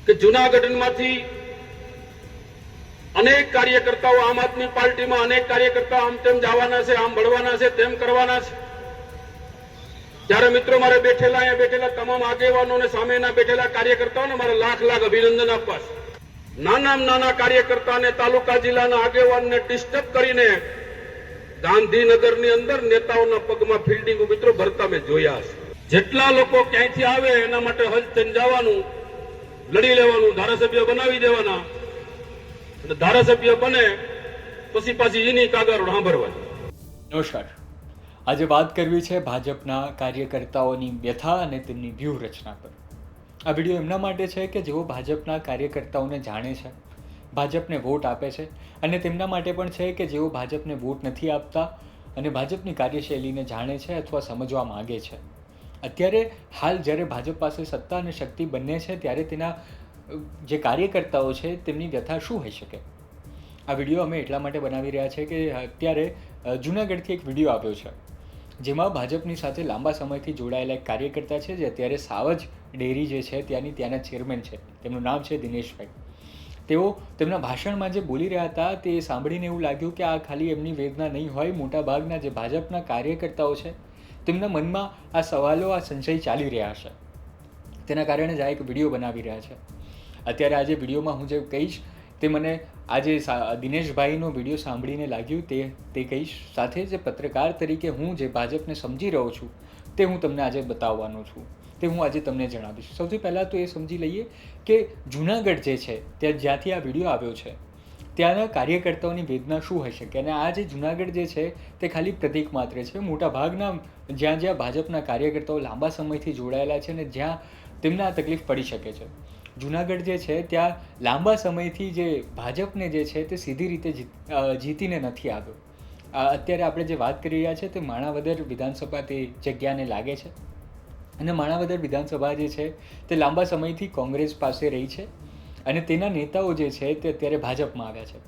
કે જૂનાગઢમાંથી અનેક કાર્યકર્તાઓ આમ આદમી પાર્ટીમાં અનેક કાર્યકર્તાઓ આમ તેમ જવાના છે, આમ ભળવાના છે, તેમ કરવાના છે. ત્યારે મિત્રો મારે અહીંયા બેઠેલા તમામ આગેવાનો અને સામેના બેઠેલા કાર્યકર્તાઓને મારે લાખ લાખ અભિનંદન આપવા છે. નાના કાર્યકર્તાને તાલુકા જિલ્લાના આગેવાનને ડિસ્ટર્બ કરીને ગાંધીનગરની અંદર નેતાઓના પગમાં ફિલ્ડિંગ મિત્રો ભરતા મેં જોયા છે. જેટલા લોકો ક્યાંયથી આવે એના માટે હજ થઈને જવાનું, લડી લેવાનું, ધારાસભ્ય બનાવી દેવાના, અને ધારાસભ્ય બને પછી પાછી એની કાગળ સાંભળવાની. નમસ્કાર. આજે વાત કરવી છે ભાજપના કાર્યકર્તાઓની વ્યથા અને તેમની વ્યૂહરચના પર. આ વિડીયો એમના માટે છે કે જેઓ ભાજપના કાર્યકર્તાઓને જાણે છે, ભાજપને વોટ આપે છે, અને તેમના માટે પણ છે કે જેઓ ભાજપને વોટ નથી આપતા અને ભાજપની કાર્યશૈલીને જાણે છે અથવા સમજવા માગે છે. અત્યારે હાલ જ્યારે ભાજપ પાસે સત્તા અને શક્તિ બંને છે ત્યારે તેના જે કાર્યકર્તાઓ છે તેમની વ્યથા શું હોઈ શકે. આ વિડીયો અમે એટલા માટે બનાવી રહ્યા છે કે અત્યારે જૂનાગઢથી એક વિડીયો આવ્યો છે જેમાં ભાજપની સાથે લાંબા સમયથી જોડાયેલા એક કાર્યકર્તા છે જે અત્યારે સાવજ ડેરી જે છે ત્યાંના ચેરમેન છે. તેમનું નામ છે દિનેશભાઈ. તેઓ તેમના ભાષણમાં જે બોલી રહ્યા હતા તે સાંભળીને એવું લાગ્યું કે આ ખાલી એમની વેદના નહીં હોય, મોટાભાગના જે ભાજપના કાર્યકર્તાઓ છે તેમના મનમાં આ સવાલો, આ સંશય ચાલી રહ્યા છે. તેના કારણે જ આ એક વિડીયો બનાવી રહ્યા છે. અત્યારે આજે વિડીયોમાં હું જે કહીશ તે મને આજે દિનેશભાઈનો વિડીયો સાંભળીને લાગ્યું તે કહીશ. સાથે જે પત્રકાર તરીકે હું જે ભાજપને સમજી રહ્યો છું તે હું તમને આજે બતાવવાનો છું, તે હું આજે તમને જણાવીશ. સૌથી પહેલાં તો એ સમજી લઈએ કે જૂનાગઢ જે છે ત્યાં જ્યાંથી આ વિડીયો આવ્યો છે ત્યાંના કાર્યકર્તાઓની વેદના શું હોઈ શકે. અને આ જે જૂનાગઢ જે છે તે ખાલી પ્રતીક માત્ર છે. મોટાભાગના જ્યાં ભાજપના કાર્યકર્તાઓ લાંબા સમયથી જોડાયેલા છે અને જ્યાં તેમને આ તકલીફ પડી શકે છે. જૂનાગઢ જે છે ત્યાં લાંબા સમયથી જે ભાજપને જે છે તે સીધી રીતે જીતીને નથી આવ્યો. અત્યારે આપણે જે વાત કરી રહ્યા છીએ તે માણાવદર વિધાનસભા તે જગ્યાને લાગે છે અને માણાવદર વિધાનસભા જે છે તે લાંબા સમયથી કોંગ્રેસ પાસે રહી છે અને તેના નેતાઓ જે છે તે અત્યારે ભાજપમાં આવ્યા છે.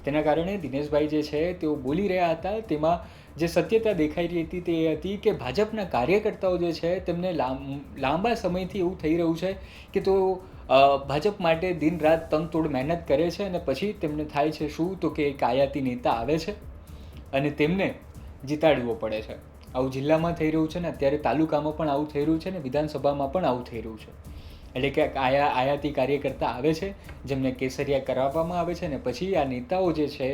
તેના કારણે દિનેશભાઈ જે છે તેઓ બોલી રહ્યા હતા તેમાં જે સત્યતા દેખાઈ રહી હતી તે એ હતી કે ભાજપના કાર્યકર્તાઓ જે છે તેમને લાંબા સમયથી એવું થઈ રહ્યું છે કે તો ભાજપ માટે દિન રાત તનતોડ મહેનત કરે છે અને પછી તેમને થાય છે શું તો કે એક આયાતી નેતા આવે છે અને તેમને જીતાડવો પડે છે. આવું જિલ્લામાં થઈ રહ્યું છે ને અત્યારે તાલુકામાં પણ આવું થઈ રહ્યું છે ને વિધાનસભામાં પણ આવું થઈ રહ્યું છે. એટલે કે આયાતી કાર્યકર્તા આવે છે જેમને કેસરિયા કરાવવામાં આવે છે ને પછી આ નેતાઓ જે છે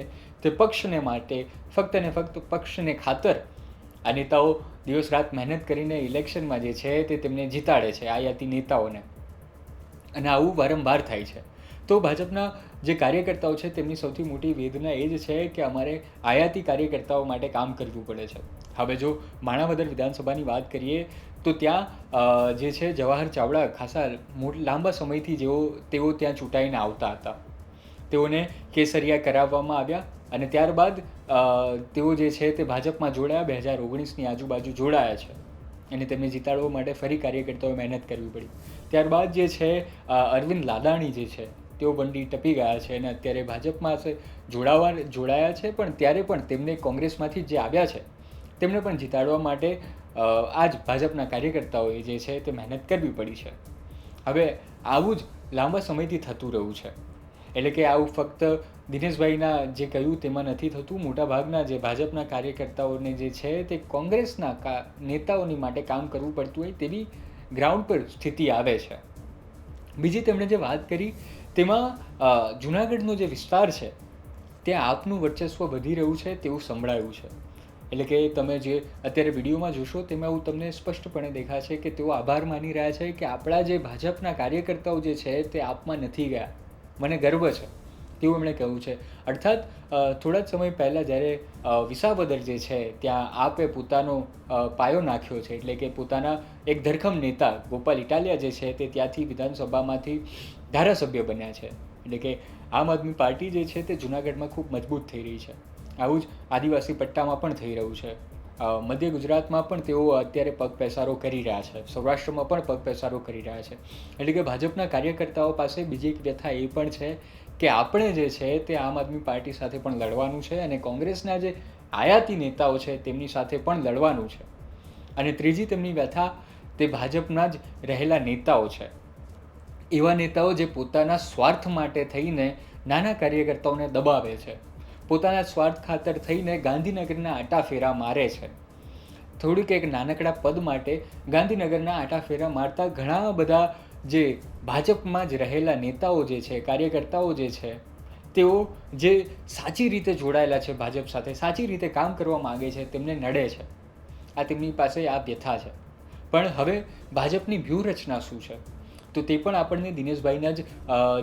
તે પક્ષને માટે ફક્ત ને ફક્ત પક્ષને ખાતર આ નેતાઓ દિવસ રાત મહેનત કરીને ઇલેક્શનમાં જે છે તે તેમને જીતાડે છે, આયાતી નેતાઓને. અને આવું વારંવાર થાય છે. તો ભાજપના જે કાર્યકર્તાઓ છે તેમની સૌથી મોટી વેદના એ જ છે કે અમારે આયાતી કાર્યકર્તાઓ માટે કામ કરવું પડે છે. હવે જો માણાવદર વિધાનસભાની વાત કરીએ તો ત્યાં જે છે જવાહર ચાવડા ખાસા લાંબા સમયથી તેઓ ત્યાં ચૂંટાઈને આવતા હતા. તેઓને કેસરિયા કરાવવામાં આવ્યા અને ત્યારબાદ તેઓ જે છે તે ભાજપમાં જોડાયા. 2019ની આજુબાજુ જોડાયા છે અને તેમને જીતાડવા માટે ફરી કાર્યકર્તાઓએ મહેનત કરવી પડી. ત્યારબાદ જે છે અરવિંદ લાદાણી જે છે તેઓ બંડી ટપી ગયા છે અને અત્યારે ભાજપમાં જોડાયા છે. પણ ત્યારે પણ તેમને કોંગ્રેસમાંથી જે આવ્યા છે તેમને પણ જીતાડવા માટે આ જ ભાજપના કાર્યકર્તાઓએ જે છે તે મહેનત કરવી પડી છે. હવે આવું જ લાંબા સમયથી થતું રહ્યું છે. એટલે કે આવું ફક્ત દિનેશભાઈના જે કહ્યું તેમાં નથી થતું. મોટાભાગના જે ભાજપના કાર્યકર્તાઓને જે છે તે કોંગ્રેસના નેતાઓની માટે કામ કરવું પડતું હોય તેવી ગ્રાઉન્ડ પર સ્થિતિ આવે છે. બીજી તેમણે જે વાત કરી તેમાં જૂનાગઢનો જે વિસ્તાર છે ત્યાં આપનું વર્ચસ્વ વધી રહ્યું છે તેવું સંભળાયું છે. એટલે કે તમે જે અત્યારે વિડીયોમાં જોશો તેમાં એવું તમને સ્પષ્ટપણે દેખાશે કે તેઓ આભાર માની રહ્યા છે કે આપણા જે ભાજપના કાર્યકર્તાઓ જે છે તે આપમાં નથી ગયા, મને ગર્વ છે તેવું એમણે કહ્યું છે. અર્થાત થોડા જ સમય પહેલાં જ્યારે વિસાવદર જે છે ત્યાં આપે પોતાનો પાયો નાખ્યો છે, એટલે કે પોતાના એક ધરખમ નેતા ગોપાલ ઇટાલિયા જે છે તે ત્યાંથી વિધાનસભામાંથી ધારાસભ્ય બન્યા છે. એટલે કે આમ આદમી પાર્ટી જે છે તે જૂનાગઢમાં ખૂબ મજબૂત થઈ રહી છે. આવું જ આદિવાસી પટ્ટામાં પણ થઈ રહ્યું છે. મધ્ય ગુજરાતમાં પણ તેઓ અત્યારે પગપેસારો કરી રહ્યા છે. સૌરાષ્ટ્રમાં પણ પગપેસારો કરી રહ્યા છે. એટલે કે ભાજપના કાર્યકર્તાઓ પાસે બીજી એક વ્યથા એ પણ છે કે આપણે જે છે તે આમ આદમી પાર્ટી સાથે પણ લડવાનું છે અને કોંગ્રેસના જે આયાતી નેતાઓ છે તેમની સાથે પણ લડવાનું છે. અને ત્રીજી તેમની વ્યથા તે ભાજપના જ રહેલા નેતાઓ છે. એવા નેતાઓ જે પોતાના સ્વાર્થ માટે થઈને નાના કાર્યકર્તાઓને દબાવે છે, પોતાના સ્વાર્થ ખાતર થઈને ગાંધીનગરના આટાફેરા મારે છે. થોડીક એક નાનકડા પદ માટે ગાંધીનગરના આટાફેરા મારતા ઘણા બધા જે ભાજપમાં જ રહેલા નેતાઓ જે છે, કાર્યકર્તાઓ જે છે, તેઓ જે સાચી રીતે જોડાયેલા છે ભાજપ સાથે, સાચી રીતે કામ કરવા માગે છે, તેમને નડે છે. આ તેમની પાસે આ વ્યથા છે. પણ હવે ભાજપની વ્યૂહરચના શું છે તો તે પણ આપણને દિનેશભાઈના જ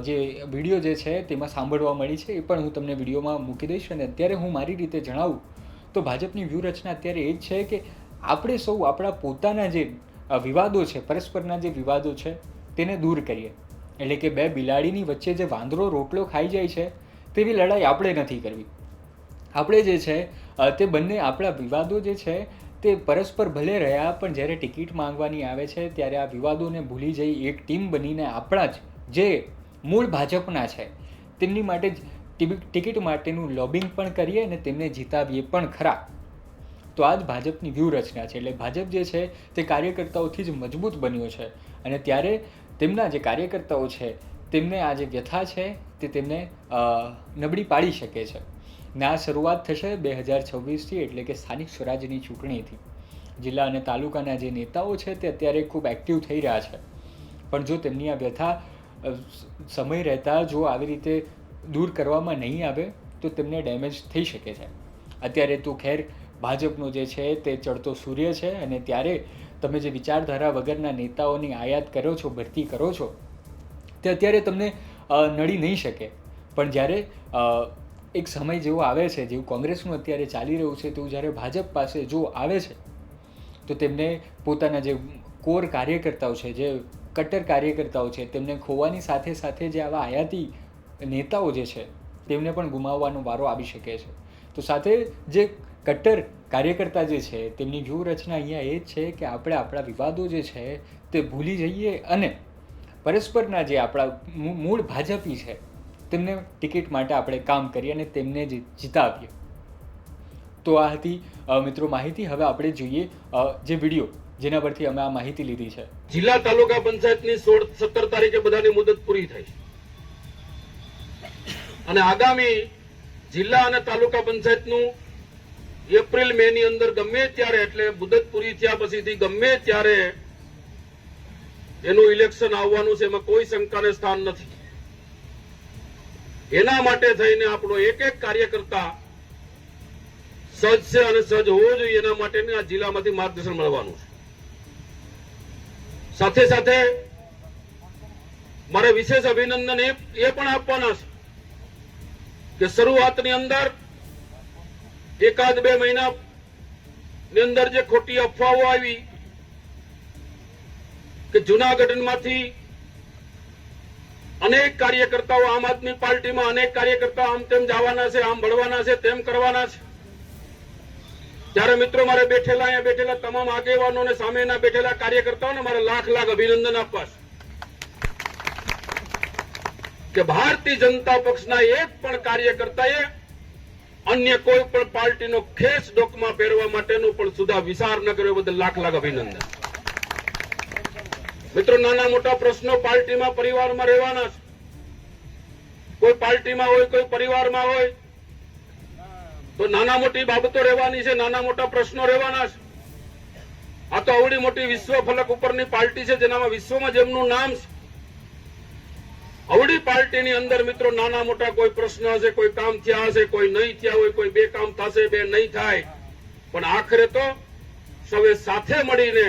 જે વિડીયો જે છે તેમાં સાંભળવા મળી છે. એ પણ હું તમને વિડીયોમાં મૂકી દઈશ. અને અત્યારે હું મારી રીતે જણાવું તો ભાજપની વ્યૂહરચના અત્યારે એ જ છે કે આપણે સૌ આપણા પોતાના જે વિવાદો છે, પરસ્પરના જે વિવાદો છે તેને દૂર કરીએ. એટલે કે બે બિલાડીની વચ્ચે જે વાંદરો રોટલો ખાઈ જાય છે તેવી લડાઈ આપણે નથી કરવી. આપણે જે છે તે બંને આપણા વિવાદો જે છે તે પરસ્પર ભલે રહ્યા, પણ જ્યારે ટિકિટ માંગવાની આવે છે ત્યારે આ વિવાદોને ભૂલી જઈ એક ટીમ બનીને આપણા જ જે મૂળ ભાજપના છે તેમની માટે જ ટિકિટ માટેનું લોબિંગ પણ કરીએ અને તેમને જીતાવીએ પણ ખરા. તો આ જ ભાજપની વ્યૂહરચના છે. એટલે ભાજપ જે છે તે કાર્યકર્તાઓથી જ મજબૂત બન્યો છે અને ત્યારે તેમના જે કાર્યકર્તાઓ છે તેમને આ જે વ્યથા છે તે તેમને નબળી પાડી શકે છે. ને આ શરૂઆત થશે 2026થી, એટલે કે સ્થાનિક સ્વરાજ્યની ચૂંટણીથી. જિલ્લા અને તાલુકાના જે નેતાઓ છે તે અત્યારે ખૂબ એક્ટિવ થઈ રહ્યા છે, પણ જો તેમની આ વ્યથા સમય રહેતા જો આવી રીતે દૂર કરવામાં નહીં આવે તો તેમને ડેમેજ થઈ શકે છે. અત્યારે તો ખેર ભાજપનો જે છે તે ચડતો સૂર્ય છે અને ત્યારે તમે જે વિચારધારા વગરના નેતાઓની આયાત કરો છો, ભરતી કરો છો, તે અત્યારે તમને નડી નહીં શકે. પણ જ્યારે એક સમય જેવો આવે છે, જેવું કોંગ્રેસનું અત્યારે ચાલી રહ્યું છે, તેવું જ્યારે ભાજપ પાસે જો આવે છે તો તેમને પોતાના જે કોર કાર્યકર્તાઓ છે, જે કટ્ટર કાર્યકર્તાઓ છે, તેમને ખોવાની સાથે સાથે જે આવા આયાતી નેતાઓ જે છે તેમને પણ ગુમાવવાનો વારો આવી શકે છે. તો સાથે જે કટ્ટર કાર્યકર્તા જે છે તેમની વ્યૂહરચના અહીંયા એ જ છે કે આપણે આપણા વિવાદો જે છે તે ભૂલી જઈએ અને પરસ્પરના જે આપણા મૂળ ભાજપી છે તેમને ટિકિટ માટે આપણે કામ કરીએ અને તેમને જીતાવીએ. તો આ હતી મિત્રો માહિતી. હવે આપણે જોઈએ જે વિડીયો જેના પરથી અમે આ માહિતી લીધી છે. જિલ્લા તાલુકા પંચાયતની 16-17 તારીખે બધાની મુદત પૂરી થઈ અને આગામી જિલ્લા અને તાલુકા પંચાયતનું એપ્રિલ મે ની અંદર ગમે ત્યારે, એટલે મુદત પૂરી થયા પછીથી ગમે ત્યારે એનું ઇલેક્શન આવવાનું છે, એમાં કોઈ શંકાને સ્થાન નથી. એના માટે થઈને આપણો એક એક કાર્યકર્તા સજ્જ છે અને સજ્જ હોવો જોઈએ. એના માટેની આ જિલ્લામાંથી માર્ગદર્શન મળવાનું છે. સાથે સાથે મારે વિશેષ અભિનંદન એ પણ આપવાના છે કે શરૂઆતની અંદર એકાદ બે મહિના ની અંદર જે ખોટી અફવાઓ આવી કે જૂનાગઢમાંથી અનેક કાર્યકર્તાઓ આમ આદમી પાર્ટીમાં અનેક કાર્યકર્તાઓ આમ તેમ જવાના છે, આમ ભળવાના છે, તેમ કરવાના છે. ત્યારે મિત્રો મારે અહીંયા બેઠેલા તમામ આગેવાનો અને સામેના બેઠેલા કાર્યકર્તાઓને મારે લાખ લાખ અભિનંદન આપવા છે કે ભારતીય જનતા પક્ષના એક પણ કાર્યકર્તાએ અન્ય કોઈ પણ પાર્ટીનો ખેસ ડોકમાં પહેરવા માટેનો પણ સુધા વિચાર ન કર્યો. બદલ લાખ લાખ અભિનંદન. મિત્રો નાના મોટા પ્રશ્નો પાર્ટીમાં પરિવારમાં રહેવાના છે. કોઈ પાર્ટીમાં હોય, કોઈ પરિવારમાં હોય તો નાના મોટી બાબતો રહેવાની છે, નાના મોટા પ્રશ્નો રહેવાના છે. આ તો આવડી મોટી વિશ્વ ફલક ઉપરની પાર્ટી છે જેનામાં વિશ્વમાં જેમનું નામ છે. આવડી પાર્ટીની અંદર મિત્રો નાના મોટા કોઈ પ્રશ્ન હશે, કોઈ કામ થયા હશે, કોઈ નહીં થયા હોય, કોઈ બે કામ થશે, બે નહીં થાય, પણ આખરે તો સૌએ સાથે મળીને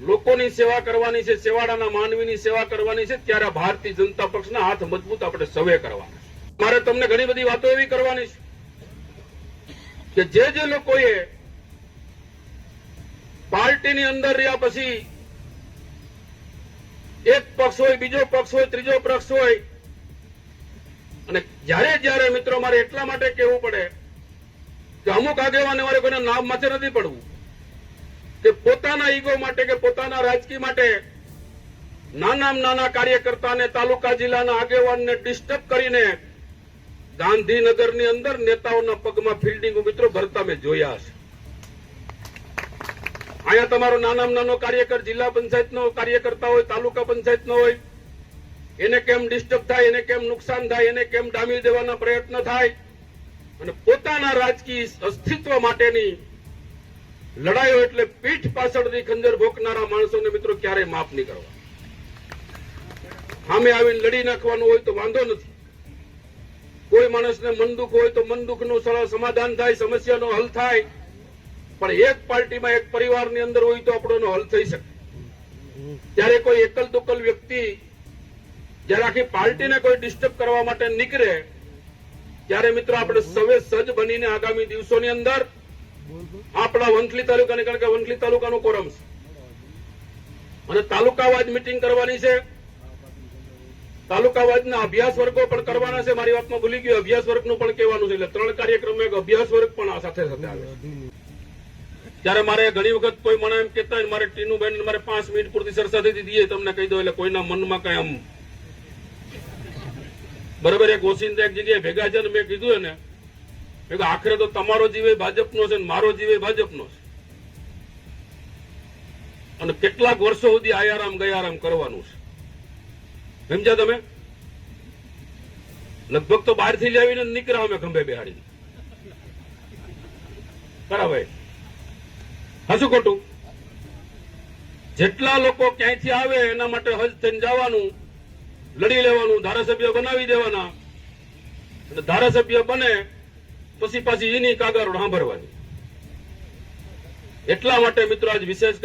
લોકોની સેવા કરવાની છે, સેવાડાના માનવીની સેવા કરવાની છે. ત્યારે ભારતીય જનતા પક્ષના હાથ મજબૂત આપણે સૌએ કરવાના છે. મારે તમને ઘણી બધી વાતો એવી કરવાની છે કે જે લોકોએ પાર્ટીની અંદર રહ્યા પછી એક પક્ષ હોય, બીજો પક્ષ હોય, ત્રીજો પક્ષ હોય, અને જ્યારે મિત્રો મારે એટલા માટે કહેવું પડે કે અમુક આગેવાને મારે કોઈના નામ માથે નથી પડવું કે પોતાના ઈગો માટે કે પોતાના રાજકીય માટે નાના કાર્યકર્તાને, તાલુકા જિલ્લાના આગેવાનને ડિસ્ટર્બ કરીને ગાંધીનગરની અંદર નેતાઓના પગમાં ફિલ્ડિંગ મિત્રો ભરતા મેં જોયા છે. અહીંયા તમારો નાનો કાર્યકર જિલ્લા પંચાયતનો કાર્યકર્તા હોય, તાલુકા પંચાયતનો હોય, એને કેમ ડિસ્ટર્બ થાય, એને કેમ નુકસાન થાય, એને કેમ ડામી દેવાના પ્રયત્ન થાય અને પોતાના રાજકીય અસ્તિત્વ માટેની લડાઈઓ એટલે પીઠ પાછળથી ખંજર ભોંકનારા માણસોને મિત્રો ક્યારેય માફ નહીં કરવા. સામે આવીને લડી નાખવાનું હોય તો વાંધો નથી. કોઈ માણસને મન દુઃખ હોય તો મન દુઃખનું સરળ સમાધાન થાય, સમસ્યાનો હલ થાય. પણ એક પાર્ટીમાં એક પરિવારની અંદર હોય તો આપણોનો હલ થઈ શકે. ત્યારે કોઈ એકલ દુકલ વ્યક્તિ જયારે આખી પાર્ટીને કોઈ ડિસ્ટર્બ કરવા માટે નીકળે ત્યારે મિત્રો આપણે સૌએ સજ્જ બનીને આગામી દિવસોની અંદર આપણા વંથલી તાલુકાની, કારણ કે વંથલી તાલુકાનો કોરમ છે અને તાલુકાવાજ મિટિંગ કરવાની છે. તાલુકાવાજના અભ્યાસ વર્ગો પણ કરવાના છે. મારી વાતમાં ભૂલી ગયો, અભ્યાસ વર્ગનું પણ કહેવાનું છે. એટલે 3 કાર્યક્રમ એક અભ્યાસ વર્ગ પણ આ સાથે સાથે આવે છે. ત્યારે મારે ઘણી વખત કોઈ મને એમ કહેતા હોય મારે ટીનુબેન મારે 5 મિનિટ પૂરતી સરસાથી દઈએ તમને કહી દો, એટલે કોઈના મનમાં કઈ આમ બરાબર એક ઓસિંતા એક જગ્યાએ ભેગા છે ને મેં કીધું એને મેં આખરે તો તમારો જીવે ભાજપનો છે ને મારો જીવે ભાજપનો છે અને કેટલાક વર્ષો સુધી આયારામ ગયારામ કરવાનું છે. સમજ્યા તમે? લગભગ તો બહારથી લાવીને નીકળ્યા અમે ખંભે બેહાડીને. બરાબર હશું ખોટું? જેટલા લોકો ક્યાંયથી આવે એના માટે હજ થઈને જવાનું, લડી લેવાનું, ધારાસભ્ય બનાવી દેવાના અને ધારાસભ્ય બને પછી પાછી એની કાગળ સાંભળવાની. એટલા માટે મિત્રો આજ વિશેષ